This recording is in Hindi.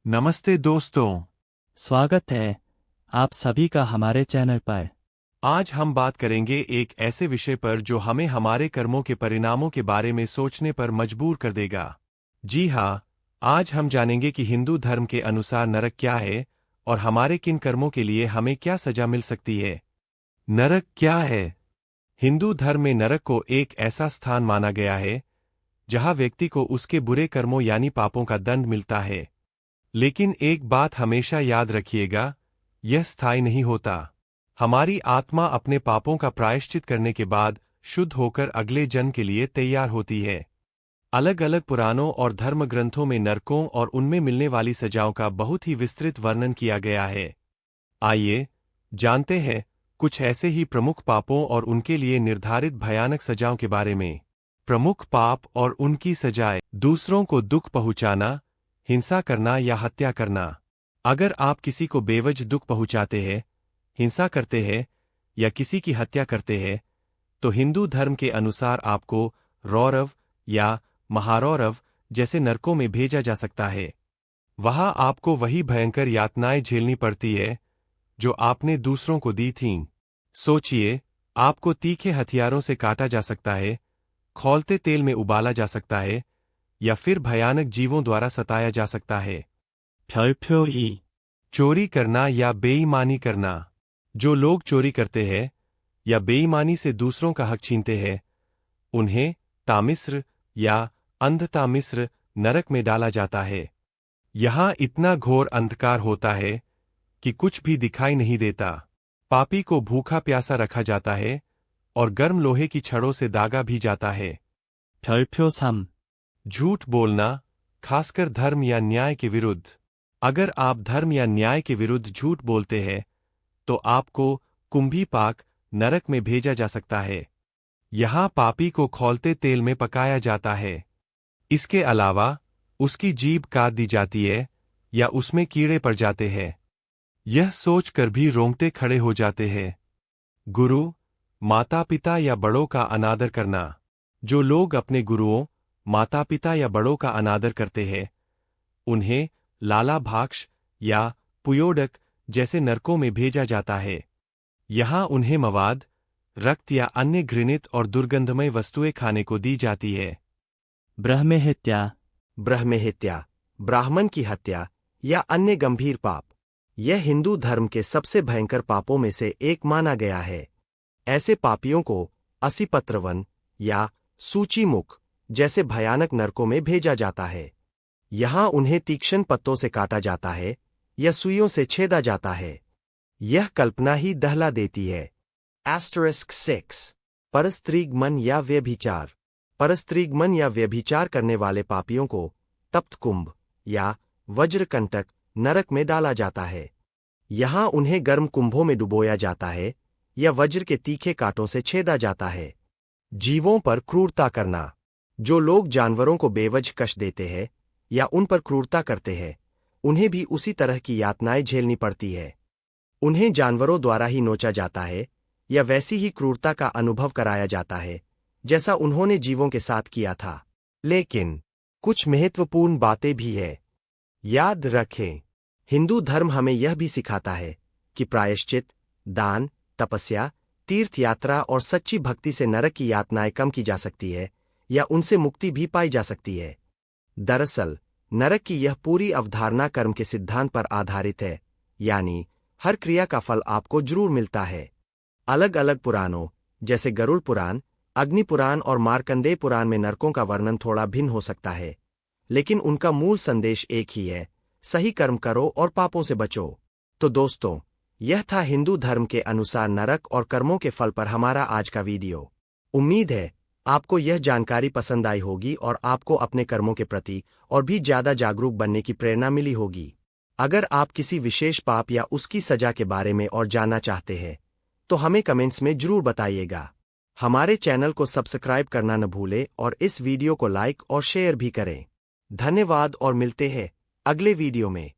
नमस्ते दोस्तों। स्वागत है आप सभी का हमारे चैनल पर। आज हम बात करेंगे एक ऐसे विषय पर जो हमें हमारे कर्मों के परिणामों के बारे में सोचने पर मजबूर कर देगा। जी हाँ, आज हम जानेंगे कि हिंदू धर्म के अनुसार नरक क्या है और हमारे किन कर्मों के लिए हमें क्या सजा मिल सकती है। नरक क्या है? हिंदू धर्म में नरक को एक ऐसा स्थान माना गया है जहां व्यक्ति को उसके बुरे कर्मों यानी पापों का दंड मिलता है। लेकिन एक बात हमेशा याद रखिएगा, यह स्थायी नहीं होता। हमारी आत्मा अपने पापों का प्रायश्चित करने के बाद शुद्ध होकर अगले जन्म के लिए तैयार होती है। अलग अलग पुराणों और धर्म ग्रंथों में नरकों और उनमें मिलने वाली सजाओं का बहुत ही विस्तृत वर्णन किया गया है। आइए जानते हैं कुछ ऐसे ही प्रमुख पापों और उनके लिए निर्धारित भयानक सजाओं के बारे में। प्रमुख पाप और उनकी सजाएं। दूसरों को दुख पहुंचाना, हिंसा करना या हत्या करना। अगर आप किसी को बेवजह दुख पहुंचाते हैं, हिंसा करते हैं या किसी की हत्या करते हैं, तो हिंदू धर्म के अनुसार आपको रौरव या महारौरव जैसे नरकों में भेजा जा सकता है। वहां आपको वही भयंकर यातनाएं झेलनी पड़ती है जो आपने दूसरों को दी थीं। सोचिए, आपको तीखे हथियारों से काटा जा सकता है, खौलते तेल में उबाला जा सकता है या फिर भयानक जीवों द्वारा सताया जा सकता है। 별표이 चोरी करना या बेईमानी करना। जो लोग चोरी करते हैं या बेईमानी से दूसरों का हक छीनते हैं, उन्हें तामिस्र या अंधतामिस्र नरक में डाला जाता है। यहां इतना घोर अंधकार होता है कि कुछ भी दिखाई नहीं देता। पापी को भूखा प्यासा रखा जाता है और गर्म लोहे की छड़ों से दागा भी जाता है। 별표 3 झूठ बोलना, खासकर धर्म या न्याय के विरुद्ध। अगर आप धर्म या न्याय के विरुद्ध झूठ बोलते हैं तो आपको कुंभीपाक नरक में भेजा जा सकता है। यहां पापी को खौलते तेल में पकाया जाता है। इसके अलावा उसकी जीभ काट दी जाती है या उसमें कीड़े पड़ जाते हैं। यह सोचकर भी रोंगटे खड़े हो जाते हैं। गुरु, माता पिता या बड़ों का अनादर करना। जो लोग अपने गुरुओं, माता पिता या बड़ों का अनादर करते हैं, उन्हें लाला भाक्ष या पुयोडक जैसे नरकों में भेजा जाता है। यहां उन्हें मवाद, रक्त या अन्य घृणित और दुर्गंधमय वस्तुएं खाने को दी जाती है। ब्रह्महत्या ब्रह्महत्या, ब्राह्मण की हत्या या अन्य गंभीर पाप। यह हिंदू धर्म के सबसे भयंकर पापों में से एक माना गया है। ऐसे पापियों को असिपत्रवन या सूचीमुख जैसे भयानक नरकों में भेजा जाता है। यहां उन्हें तीक्ष्ण पत्तों से काटा जाता है या सुइयों से छेदा जाता है। यह कल्पना ही दहला देती है। *6 परस्त्रीगमन या व्यभिचार। परस्त्रीगमन या व्यभिचार करने वाले पापियों को तप्त कुंभ या वज्रकंटक नरक में डाला जाता है। यहां उन्हें गर्म कुंभों में डुबोया जाता है या वज्र के तीखे कांटों से छेदा जाता है। जीवों पर क्रूरता करना। जो लोग जानवरों को बेवजह कष्ट देते हैं या उन पर क्रूरता करते हैं, उन्हें भी उसी तरह की यातनाएं झेलनी पड़ती है। उन्हें जानवरों द्वारा ही नोचा जाता है या वैसी ही क्रूरता का अनुभव कराया जाता है जैसा उन्होंने जीवों के साथ किया था। लेकिन कुछ महत्वपूर्ण बातें भी है। याद रखें, हिंदू धर्म हमें यह भी सिखाता है कि प्रायश्चित, दान, तपस्या, तीर्थ यात्रा और सच्ची भक्ति से नरक की यातनाएं कम की जा सकती है या उनसे मुक्ति भी पाई जा सकती है। दरअसल नरक की यह पूरी अवधारणा कर्म के सिद्धांत पर आधारित है, यानी हर क्रिया का फल आपको जरूर मिलता है। अलग अलग पुराणों जैसे गरुड़ पुराण, अग्नि पुराण और मार्कंडेय पुराण में नरकों का वर्णन थोड़ा भिन्न हो सकता है, लेकिन उनका मूल संदेश एक ही है, सही कर्म करो और पापों से बचो। तो दोस्तों, यह था हिंदू धर्म के अनुसार नरक और कर्मों के फल पर हमारा आज का वीडियो। उम्मीद है आपको यह जानकारी पसंद आई होगी और आपको अपने कर्मों के प्रति और भी ज्यादा जागरूक बनने की प्रेरणा मिली होगी। अगर आप किसी विशेष पाप या उसकी सजा के बारे में और जानना चाहते हैं तो हमें कमेंट्स में जरूर बताइएगा। हमारे चैनल को सब्सक्राइब करना न भूलें और इस वीडियो को लाइक और शेयर भी करें। धन्यवाद और मिलते हैं अगले वीडियो में।